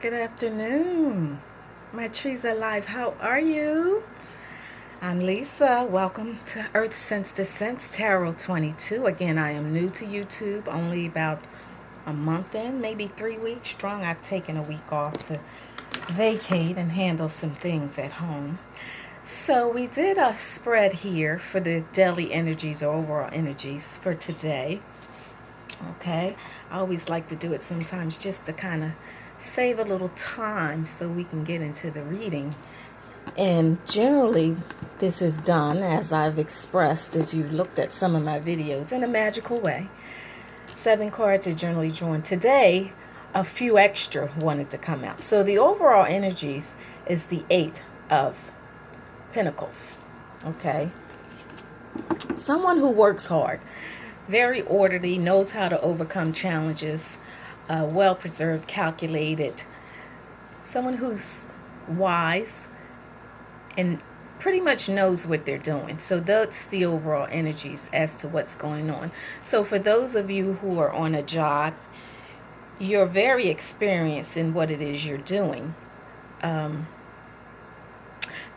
Good afternoon. My trees are alive. How are you? I'm Lisa. Welcome to Earth Sense to Sense Tarot 22. Again, I am new to YouTube, only about a month in, maybe 3 weeks strong. I've taken a week off to vacate and handle some things at home. So we did a spread here for the daily energies or overall energies for today. Okay, I always like to do it sometimes just to kind of save a little time so we can get into the reading. And generally, this is done as I've expressed if you've looked at some of my videos in a magical way. 7 cards are generally drawn. Today, a few extra wanted to come out. So the overall energies is the 8 of Pentacles. Okay, someone who works hard, very orderly, knows how to overcome challenges, well preserved, calculated, someone who's wise and pretty much knows what they're doing. So that's the overall energies as to what's going on. So for those of you who are on a job, you're very experienced in what it is you're doing.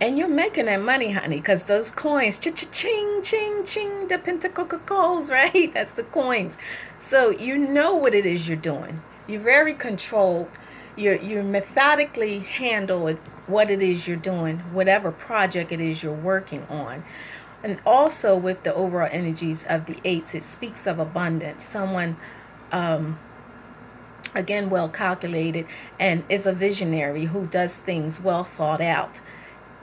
And you're making that money, honey, because those coins, cha-cha-ching, ching, ching, the pentacles, right? That's the coins. So you know what it is you're doing. You're very controlled. You methodically handle what it is you're doing, whatever project it is you're working on. And also with the overall energies of the 8s, it speaks of abundance. Someone, again, well calculated and is a visionary who does things well thought out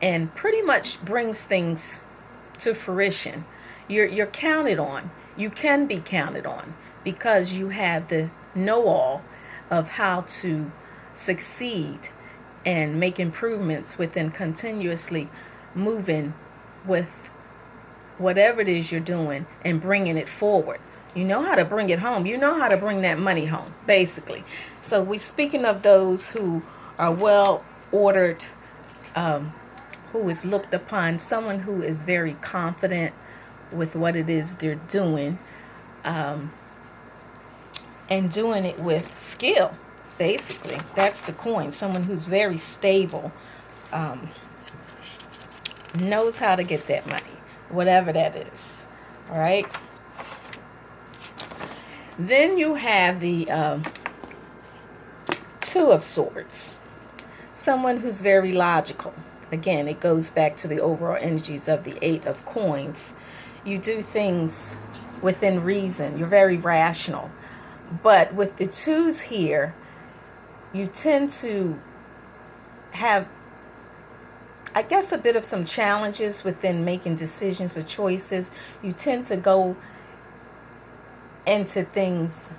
and pretty much brings things to fruition. You're counted on. You can be counted on because you have the know-all of how to succeed and make improvements within continuously moving with whatever it is you're doing and bringing it forward. You know how to bring it home. You know how to bring that money home, basically. So we're speaking of those who are well ordered, who is looked upon, someone who is very confident with what it is they're doing, and doing it with skill, basically. That's the coin. Someone who's very stable, knows how to get that money, whatever that is. All right. Then you have the 2 of Swords. Someone who's very logical. Again, it goes back to the overall energies of the 8 of Coins. You do things within reason. You're very rational. But with the 2s here, you tend to have, I guess, a bit of some challenges within making decisions or choices. You tend to go into things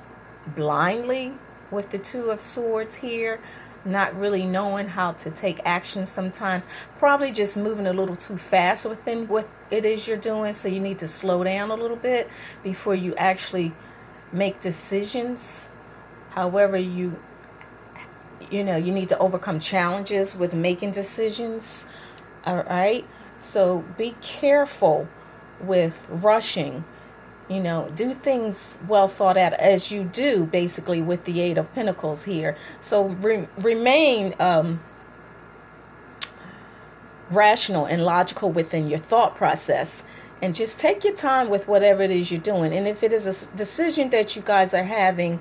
blindly with the 2 of Swords here, not really knowing how to take action sometimes, probably just moving a little too fast within what it is you're doing. So you need to slow down a little bit before you actually make decisions. However, you need to overcome challenges with making decisions. All right, so be careful with rushing. Do things well thought out, as you do basically with the 8 of Pentacles here. So remain rational and logical within your thought process, and just take your time with whatever it is you're doing. And if it is a decision that you guys are having,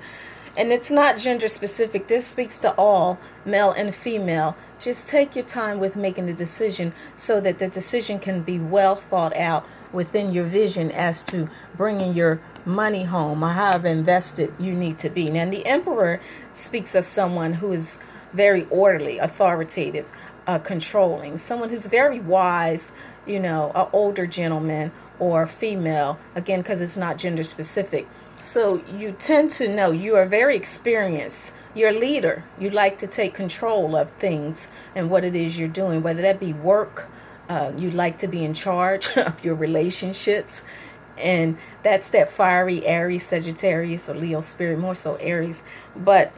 and it's not gender specific, this speaks to all, male and female, just take your time with making the decision so that the decision can be well thought out within your vision as to bringing your money home, or however invested you need to be. Now, the Emperor speaks of someone who is very orderly, authoritative, controlling, someone who's very wise, an older gentleman or female, again, because it's not gender specific. So you tend to know you are very experienced. You're a leader. You like to take control of things and what it is you're doing, whether that be work. You like to be in charge of your relationships. And that's that fiery Aries, Sagittarius, or Leo spirit, more so Aries. But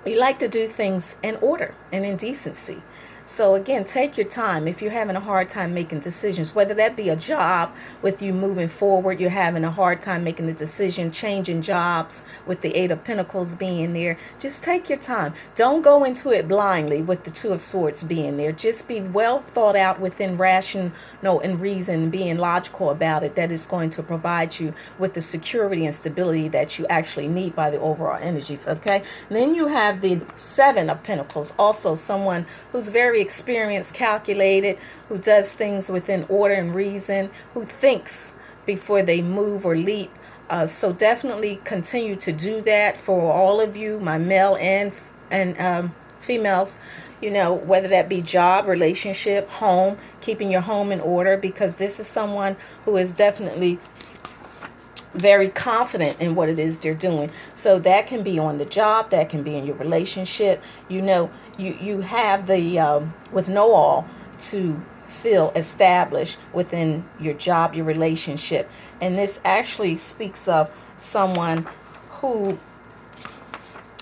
you like to do things in order and in decency. So again, take your time. If you're having a hard time making decisions, whether that be a job with you moving forward, you're having a hard time making the decision, changing jobs with the Eight of Pentacles being there, just take your time. Don't go into it blindly with the Two of Swords being there. Just be well thought out within rational and reason, being logical about it. That is going to provide you with the security and stability that you actually need by the overall energies, okay? And then you have the Seven of Pentacles, also someone who's very experienced, calculated, who does things within order and reason, who thinks before they move or leap. So definitely continue to do that for all of you, my male and females, whether that be job, relationship, home, keeping your home in order, because this is someone who is definitely very confident in what it is they're doing. So that can be on the job, that can be in your relationship. You have the with know all to feel established within your job, your relationship. And this actually speaks of someone who,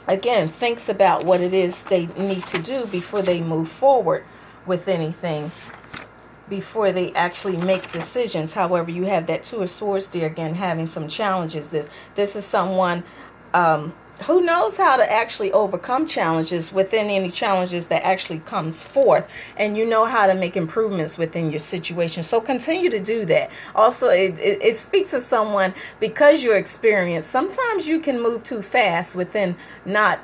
again, thinks about what it is they need to do before they move forward with anything, before they actually make decisions. However, you have that Two of Swords there, again, having some challenges. This is someone who knows how to actually overcome challenges within any challenges that actually comes forth, and you know how to make improvements within your situation. So continue to do that. Also, it speaks to someone, because you're experienced, sometimes you can move too fast within not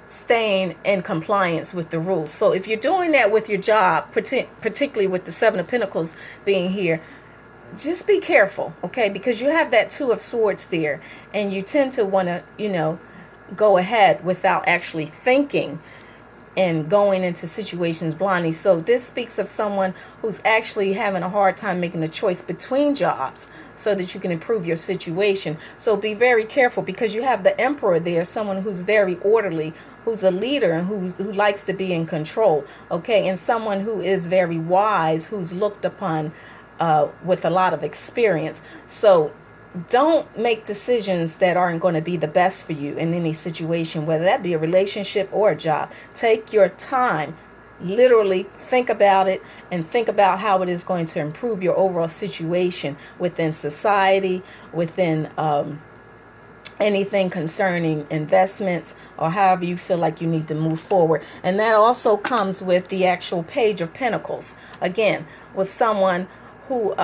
staying in compliance with the rules. So if you're doing that with your job, particularly with the Seven of Pentacles being here, just be careful, okay? Because you have that Two of Swords there, and you tend to want to, go ahead without actually thinking and going into situations blindly. So this speaks of someone who's actually having a hard time making a choice between jobs so that you can improve your situation. So be very careful, because you have the Emperor there, someone who's very orderly, who's a leader, and who likes to be in control, okay? And someone who is very wise, who's looked upon with a lot of experience. So don't make decisions that aren't going to be the best for you in any situation, whether that be a relationship or a job. Take your time. Literally think about it, and think about how it is going to improve your overall situation within society, within anything concerning investments, or however you feel like you need to move forward. And that also comes with the actual Page of Pentacles. Again, with someone who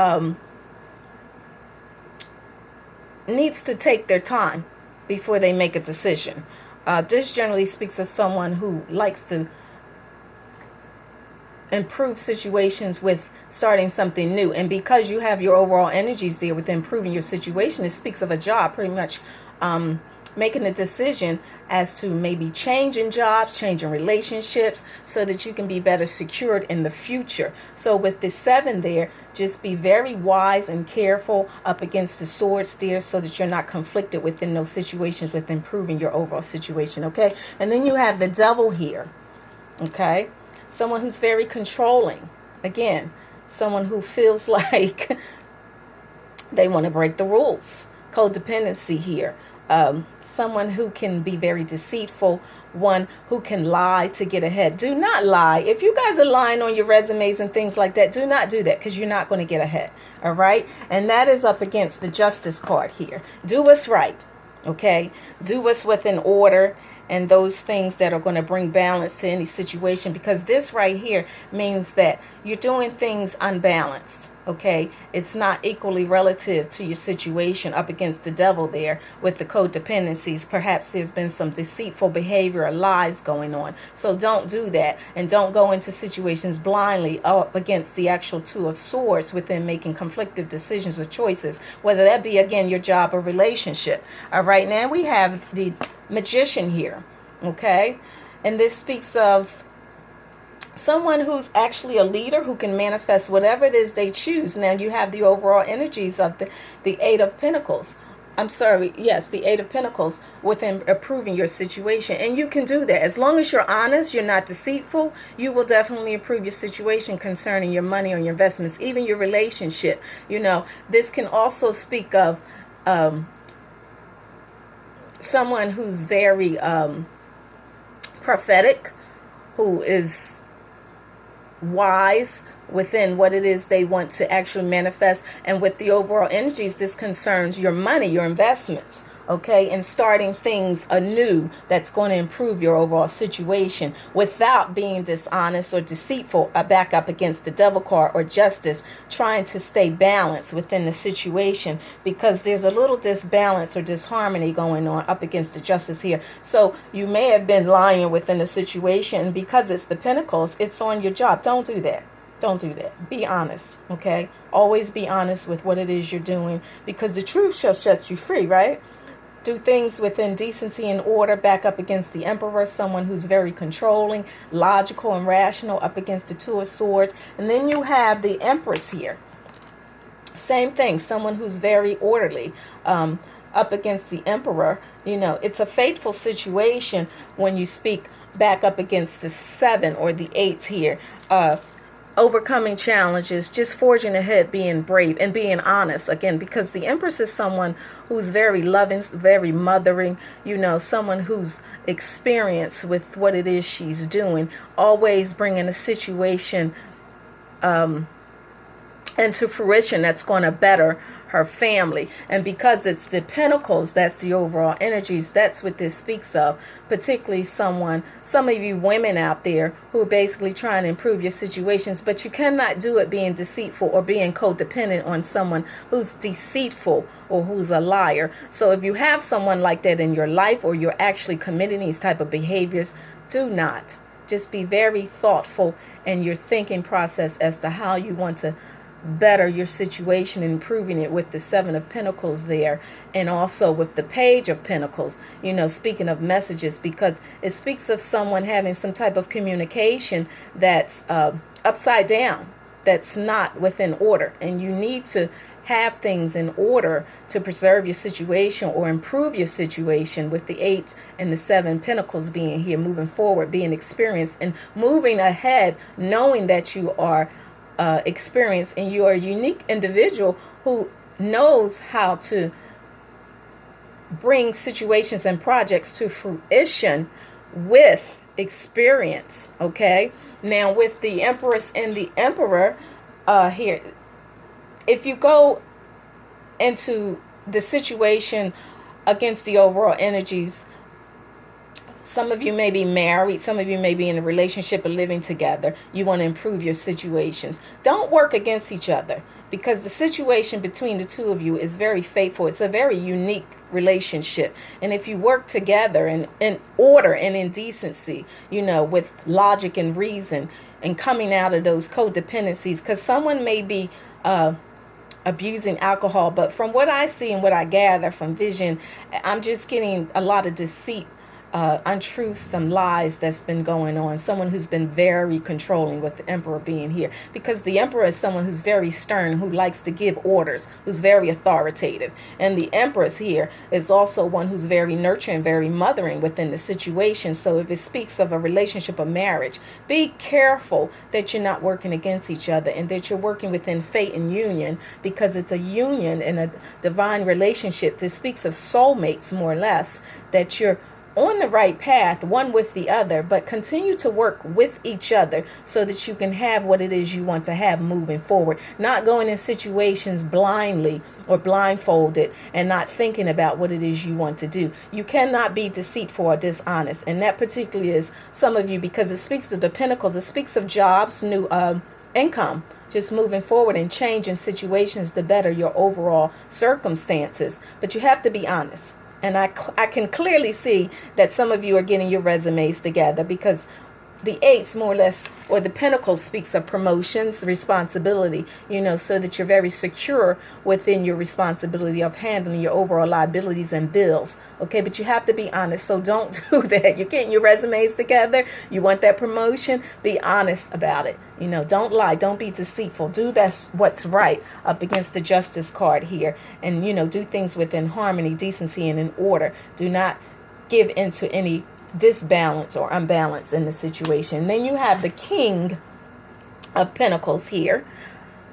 needs to take their time before they make a decision. This generally speaks of someone who likes to improve situations with starting something new. And because you have your overall energies there with improving your situation, it speaks of a job, pretty much making a decision as to maybe changing jobs, changing relationships, so that you can be better secured in the future. So with the Seven there, just be very wise and careful up against the swords there, so that you're not conflicted within those situations with improving your overall situation, okay? And then you have the Devil here, okay? Someone who's very controlling. Again, someone who feels like they want to break the rules. Codependency here. Someone who can be very deceitful, one who can lie to get ahead. Do not lie. If you guys are lying on your resumes and things like that, do not do that, because you're not going to get ahead. All right? And that is up against the Justice card here. Do what's right. Okay? Do what's within order, and those things that are going to bring balance to any situation, because this right here means that you're doing things unbalanced. Okay, it's not equally relative to your situation up against the Devil there with the codependencies. Perhaps there's been some deceitful behavior or lies going on. So don't do that, and don't go into situations blindly up against the actual Two of Swords within making conflicted decisions or choices, whether that be, again, your job or relationship. All right, now we have the Magician here, okay? And this speaks of someone who's actually a leader who can manifest whatever it is they choose. Now you have the overall energies of the Eight of Pentacles. The Eight of Pentacles within improving your situation. And you can do that. As long as you're honest, you're not deceitful, you will definitely improve your situation concerning your money or your investments, even your relationship. This can also speak of someone who's very prophetic, who is wise within what it is they want to actually manifest. And with the overall energies, this concerns your money, your investments, okay, and starting things anew that's going to improve your overall situation without being dishonest or deceitful, back up against the devil card or justice, trying to stay balanced within the situation, because there's a little disbalance or disharmony going on up against the justice here. So you may have been lying within the situation, and because it's the pentacles, it's on your job. Don't do that. Don't do that. Be honest, okay? Always be honest with what it is you're doing, because the truth shall set you free, right? Do things within decency and order, back up against the Emperor, someone who's very controlling, logical, and rational, up against the Two of Swords. And then you have the Empress here. Same thing, someone who's very orderly, up against the Emperor. You know, it's a fateful situation when you speak back up against the 7 or the 8 here. Overcoming challenges, just forging ahead, being brave and being honest, again, because the Empress is someone who's very loving, very mothering, you know, someone who's experienced with what it is she's doing, always bringing a situation into fruition that's going to better her family. And because it's the Pentacles, that's the overall energies, that's what this speaks of. Particularly some of you women out there who are basically trying to improve your situations, but you cannot do it being deceitful or being codependent on someone who's deceitful or who's a liar. So if you have someone like that in your life, or you're actually committing these type of behaviors, do not. Just be very thoughtful in your thinking process as to how you want to better your situation, improving it, with the 7 of Pentacles there, and also with the Page of Pentacles, you know, speaking of messages, because it speaks of someone having some type of communication that's upside down, that's not within order, and you need to have things in order to preserve your situation or improve your situation, with the 8 and the 7 Pentacles being here, moving forward, being experienced and moving ahead, knowing that you are experience, and you are a unique individual who knows how to bring situations and projects to fruition with experience. Okay, now with the Empress and the Emperor here, if you go into the situation against the overall energies, some of you may be married, some of you may be in a relationship or living together. You want to improve your situations. Don't work against each other, because the situation between the two of you is very faithful. It's a very unique relationship. And if you work together in order and in decency, you know, with logic and reason, and coming out of those codependencies, because someone may be abusing alcohol, but from what I see and what I gather from vision, I'm just getting a lot of deceit, untruths, some lies that's been going on. Someone who's been very controlling, with the Emperor being here, because the Emperor is someone who's very stern, who likes to give orders, who's very authoritative. And the Empress here is also one who's very nurturing, very mothering within the situation. So if it speaks of a relationship or marriage, be careful that you're not working against each other, and that you're working within fate and union, because it's a union and a divine relationship. This speaks of soulmates, more or less, that you're on the right path, one with the other, but continue to work with each other so that you can have what it is you want to have moving forward. Not going in situations blindly or blindfolded and not thinking about what it is you want to do. You cannot be deceitful or dishonest. And that particularly is some of you, because it speaks of the Pentacles. It speaks of jobs, new income, just moving forward and changing situations to better your overall circumstances. But you have to be honest. And I can clearly see that some of you are getting your resumes together, because the 8s, more or less, or the Pentacles, speaks of promotions, responsibility, you know, so that you're very secure within your responsibility of handling your overall liabilities and bills. Okay, but you have to be honest. So don't do that. You're getting your resumes together. You want that promotion. Be honest about it. You know, don't lie. Don't be deceitful. Do that's what's right up against the Justice card here. And, you know, do things within harmony, decency, and in order. Do not give into any disbalance or unbalance in the situation. And then you have the King of Pentacles here.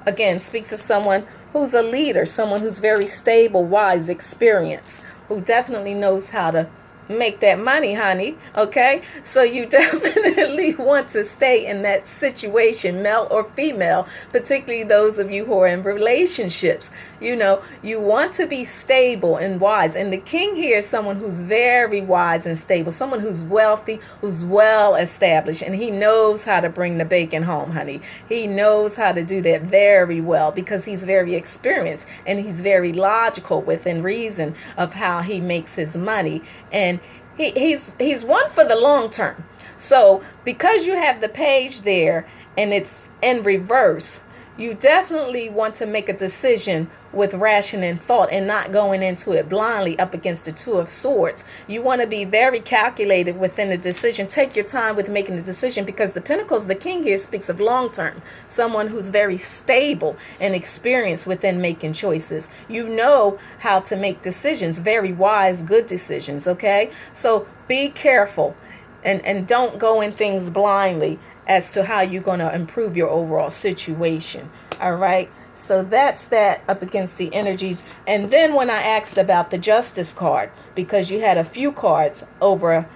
Again, speaks of someone who's a leader, someone who's very stable, wise, experienced, who definitely knows how to make that money, honey. Okay, so you definitely want to stay in that situation, male or female, particularly those of you who are in relationships. You know, you want to be stable and wise, and the king here is someone who's very wise and stable, someone who's wealthy, who's well established, and he knows how to bring the bacon home, honey. He knows how to do that very well because he's very experienced and he's very logical within reason of how he makes his money. And he's one for the long term. So because you have the page there and it's in reverse, you definitely want to make a decision with rational thought and not going into it blindly up against the Two of Swords. You want to be very calculated within the decision. Take your time with making the decision because the Pentacles, the king here speaks of long term. Someone who's very stable and experienced within making choices. You know how to make decisions, very wise, good decisions, okay? So be careful and don't go in things blindly as to how you're going to improve your overall situation. All right. So that's that up against the energies. And then when I asked about the Justice card, because you had a few cards over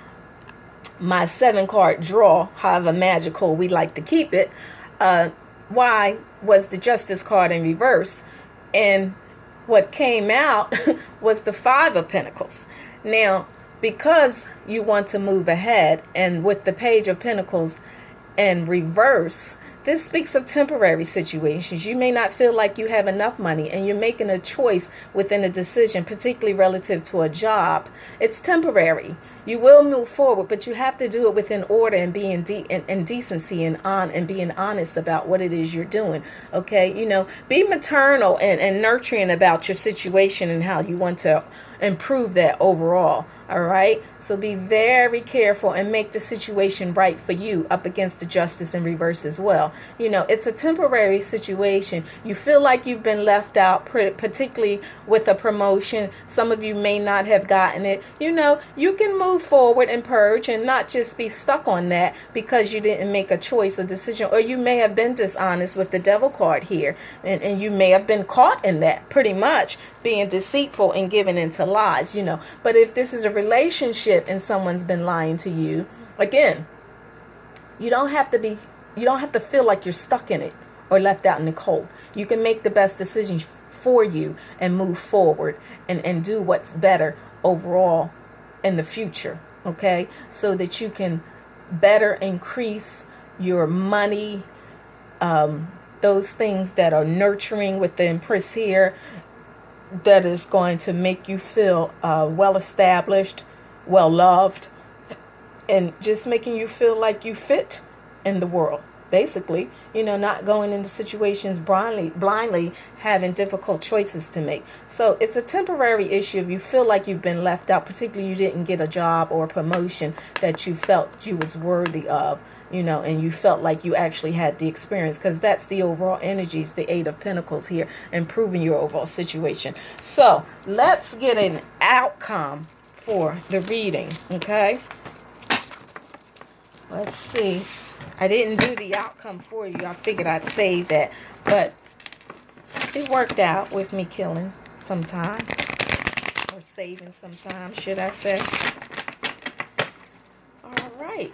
my 7-card draw, however magical we like to keep it, why was the Justice card in reverse? And what came out was the 5 of Pentacles. Now, because you want to move ahead, and with the Page of Pentacles in reverse, this speaks of temporary situations. You may not feel like you have enough money and you're making a choice within a decision, particularly relative to a job. It's temporary. You will move forward, but you have to do it within order and being and decency and being honest about what it is you're doing. Okay, you know, be maternal and nurturing about your situation and how you want to improve that overall. All right, so be very careful and make the situation right for you up against the Justice in reverse as well. You know, it's a temporary situation. You feel like you've been left out, particularly with a promotion. Some of you may not have gotten it. You know, you can move forward and purge and not just be stuck on that because you didn't make a choice or decision, or you may have been dishonest with the Devil card here, and you may have been caught in that, pretty much being deceitful and giving into lies, you know. But if this is a relationship and someone's been lying to you, again, you don't have to feel like you're stuck in it or left out in the cold. You can make the best decisions for you and move forward and do what's better overall in the future, okay? So that you can better increase your money, those things that are nurturing with the Empress here, that is going to make you feel well established, well loved, and just making you feel like you fit in the world. Basically, you know, not going into situations blindly having difficult choices to make. So it's a temporary issue if you feel like you've been left out, particularly you didn't get a job or a promotion that you felt you was worthy of, you know, and you felt like you actually had the experience, because that's the overall energies, the 8 of Pentacles here, improving your overall situation. So let's get an outcome for the reading, okay? Let's see. I didn't do the outcome for you. I figured I'd save that. But it worked out with me killing some time. Or saving some time, should I say. All right.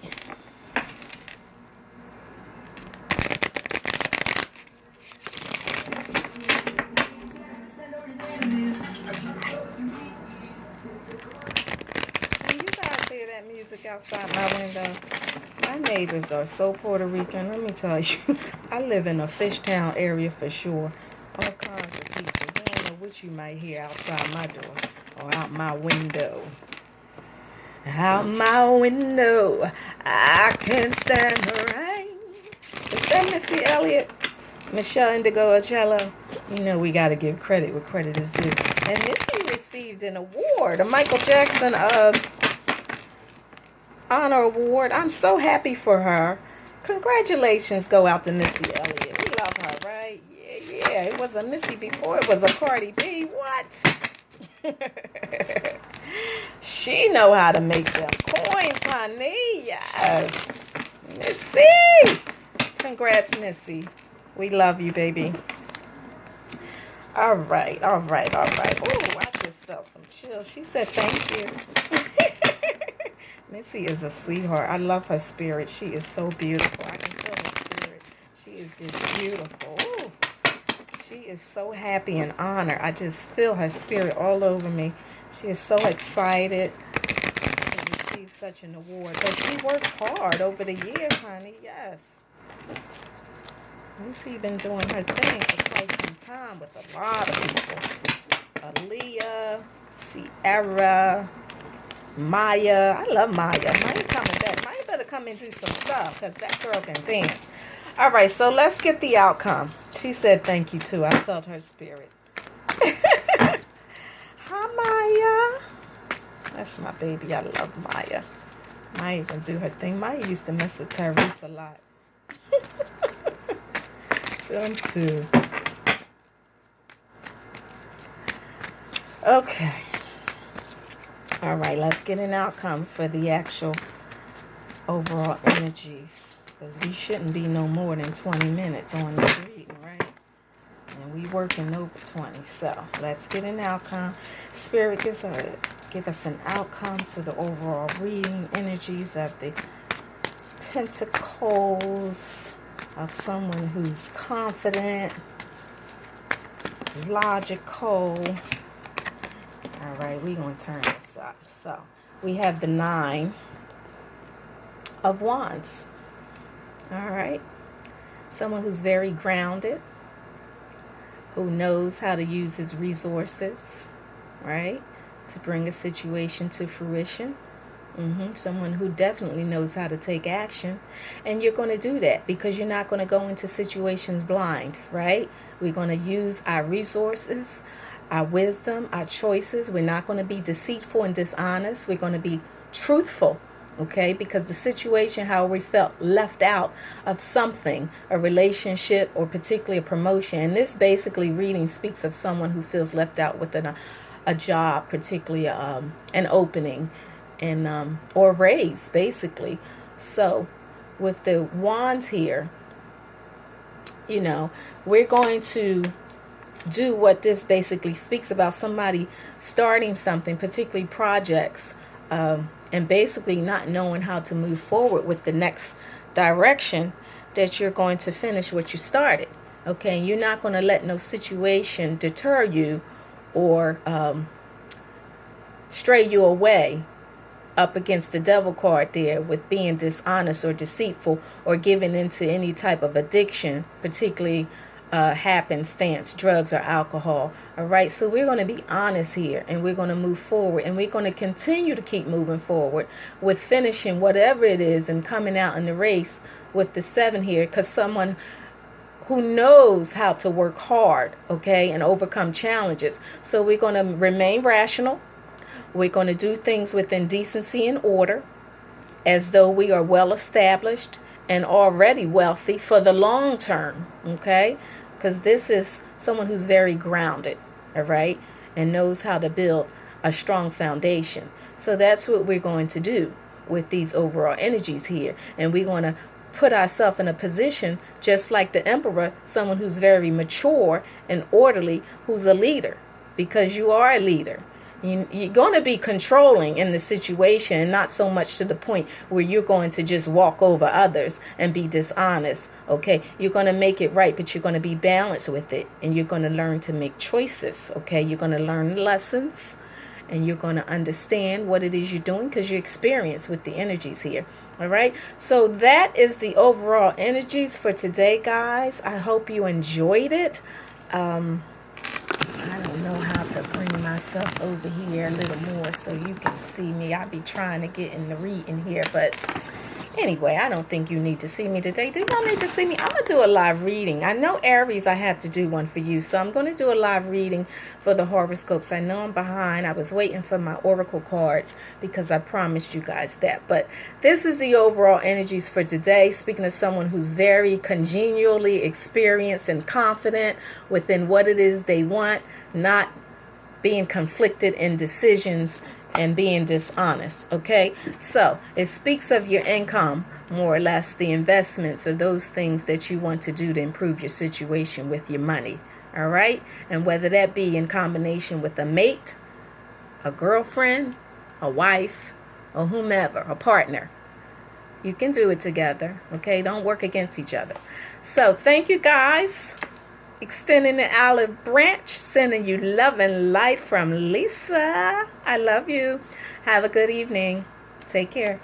Can you guys hear that music outside my window? My neighbors are so Puerto Rican. Let me tell you, I live in a Fishtown area for sure. All kinds of people. You don't know what you might hear outside my door or out my window. Out my window, I can stand the rain. Is that Missy Elliott? Michelle Indigo Ocello? You know we got to give credit where credit is due. And Missy received an award, a Michael Jackson Honor Award. I'm so happy for her. Congratulations go out to Missy Elliott. We love her, right? Yeah. It was a Missy before. It was a Cardi B. What? She know how to make them coins, honey. Yes. Missy. Congrats, Missy. We love you, baby. All right. Oh, I just felt some chills. She said thank you. Missy is a sweetheart. I love her spirit. She is so beautiful. I can feel her spirit. She is just beautiful. Ooh. She is so happy and honored. I just feel her spirit all over me. She is so excited to receive such an award. But she worked hard over the years, honey. Yes. Lucy been doing her thing for quite some time with a lot of people. Aaliyah, Sierra, Maya. I love Maya. Maya coming back. Maya better come and do some stuff because that girl can dance. All right, so let's get the outcome. She said thank you, too. I felt her spirit. Hi, Maya. That's my baby. I love Maya. Maya can do her thing. Maya used to mess with Tyrese a lot. Them too. Okay. All right, let's get an outcome for the actual overall energies. Because we shouldn't be no more than 20 minutes on this reading, right? And we working over 20. So let's get an outcome. Spirit, give us an outcome for the overall reading energies of the Pentacles, of someone who's confident, logical. All right, we're going to turn this up. So we have the 9 of Wands. All right. Someone who's very grounded, who knows how to use his resources, right, to bring a situation to fruition. Someone who definitely knows how to take action. And you're going to do that because you're not going to go into situations blind, right? We're going to use our resources, our wisdom, our choices. We're not going to be deceitful and dishonest. We're going to be truthful. Okay, because the situation, how we felt left out of something, a relationship or particularly a promotion. And this basically reading speaks of someone who feels left out within a job, particularly an opening and or raise, basically. So with the wands here, you know, we're going to do what this basically speaks about, somebody starting something, particularly projects, and basically not knowing how to move forward with the next direction that you're going to finish what you started. Okay, and you're not going to let no situation deter you or stray you away up against the devil card there with being dishonest or deceitful or giving into any type of addiction, particularly happenstance, drugs or alcohol. All right, so we're going to be honest here and we're going to move forward and we're going to continue to keep moving forward with finishing whatever it is and coming out in the race with the 7 here, because someone who knows how to work hard, okay, and overcome challenges. So we're going to remain rational. We're going to do things within decency and order as though we are well established and already wealthy for the long term, okay? Because this is someone who's very grounded, all right, and knows how to build a strong foundation. So that's what we're going to do with these overall energies here. And we're going to put ourselves in a position just like the Emperor, someone who's very mature and orderly, who's a leader, because you are a leader. You're going to be controlling in the situation, not so much to the point where you're going to just walk over others and be dishonest. Okay, you're going to make it right, but you're going to be balanced with it, and you're going to learn to make choices. Okay, you're going to learn lessons, and you're going to understand what it is you're doing because you experience with the energies here. All right, so that is the overall energies for today, guys. I hope you enjoyed it. I don't know how to bring myself over here a little more so you can see me. I'll be trying to get in the reading here, but anyway, I don't think you need to see me today. Do y'all need to see me? I'm going to do a live reading. I know, Aries, I have to do one for you, so I'm going to do a live reading for the horoscopes. I know I'm behind. I was waiting for my oracle cards because I promised you guys that. But this is the overall energies for today, speaking of someone who's very congenially experienced and confident within what it is they want, not being conflicted in decisions and being dishonest. Okay, so it speaks of your income, more or less the investments or those things that you want to do to improve your situation with your money. All right, and whether that be in combination with a mate, a girlfriend, a wife, or whomever, a partner. You can do it together, okay? Don't work against each other. So thank you guys. Extending the olive branch, sending you love and light from Lisa. I love you. Have a good evening. Take care.